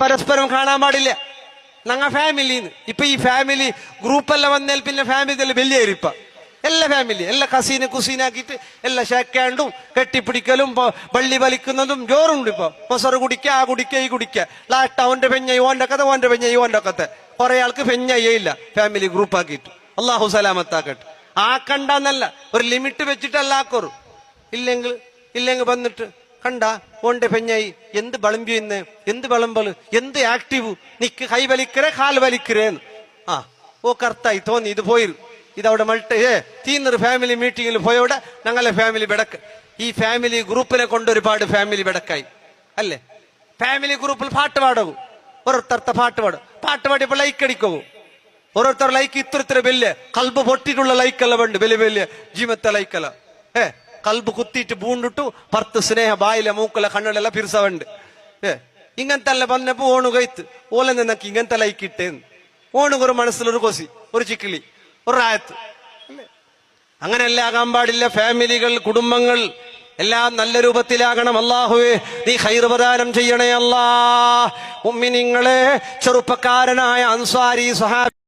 പരസ്പരം കാണാൻ പാടില്ല. ഞങ്ങ ഫാമിലിന്ന് ഇപ്പൊ ഈ ഫാമിലി ഗ്രൂപ്പെല്ലാം വന്നാൽ പിന്നെ ഫാമിലി വലിയ ഇരിപ്പ എല്ലാ ഫാമിലി എല്ലാ കസീന് കുസീനാക്കിയിട്ട് എല്ലാ ഷേക്കാണ്ടും കെട്ടിപ്പിടിക്കലും വള്ളി വലിക്കുന്നതും ജോറുണ്ട്. ഇപ്പൊ മൊസറ് കുടിക്ക ആ കുടിക്ക ഈ കുടിക്ക ലാസ്റ്റ് അവന്റെ പെഞ്ഞ ഓന്റെ കഥ ഓന്റെ പെഞ്ഞ ഓന്റെ കഥ കുറെ ആൾക്ക് പെഞ്ഞയില്ല ഫാമിലി ഗ്രൂപ്പ് ആക്കിയിട്ട്. അള്ളാഹു സലാമത്താക്കട്ടെ. ആക്കണ്ടെന്നല്ല, ഒരു ലിമിറ്റ് വെച്ചിട്ടല്ല ആക്കോറു. ഇല്ലെങ്കിൽ വന്നിട്ട് കണ്ട ഓന്റെ പെഞ്ഞായി എന്ത് വിളമ്പിന്ന് എന്ത് വിളമ്പല് എന്ത് ആക്റ്റീവ് നിക്ക് കൈ വലിക്കരേ കാൽ വലിക്കരേന്ന് ഓ കർത്തായി തോന്നി ഇത് പോയി ഇതവിടെ തീന്നൊരു ഫാമിലി മീറ്റിംഗിൽ പോയവിടെ ഞങ്ങളെ ഫാമിലി ബെടക്ക്. ഈ ഫാമിലി ഗ്രൂപ്പിനെ കൊണ്ട് ഒരുപാട് ഫാമിലി ബെടക്കായി അല്ലേ. ഫാമിലി ഗ്രൂപ്പിൽ പാട്ട് പാടും, ഓരോരുത്തർത്തെ പാട്ട് പാടിയപ്പോ ലൈക്ക് അടിക്കും. ഓരോരുത്തർ ലൈക്ക് ഇത്ര വലിയ കൽബ് പൊട്ടിയിട്ടുള്ള ലൈക്കല്ല വേണ്ട, വലിയ വലിയ ജീവത്തെ ലൈക്കല്ല. കൽബ് കുത്തിയിട്ട് പൂണ്ടിട്ടു പർത്ത് സ്നേഹ ബായിലെ മൂക്കല കണ്ണിലെല്ലാം പിരിസവുണ്ട്. ഇങ്ങനത്തെ അല്ല പറഞ്ഞപ്പോ ഓണു കൈത്ത് ഓല നിന്നക്ക് ഇങ്ങനത്തെ ലൈക്ക് ഇട്ടേന്ന് ഓണുകൊരു മനസ്സിലൊരു കൊസി ഒരു ചിക്കിളി ഒരു റായത്ത്. അങ്ങനെയല്ല ആകാൻ പാടില്ല. ഫാമിലികൾ കുടുംബങ്ങൾ എല്ലാം നല്ല രൂപത്തിലാകണം. അല്ലാഹുവേ നീ ഖൈർ പ്രദാനം ചെയ്യണേ അല്ലാ. മുഅ്മിനീങ്ങളെ ചെറുപ്പക്കാരനായ അൻസാരി സ്വഹാബി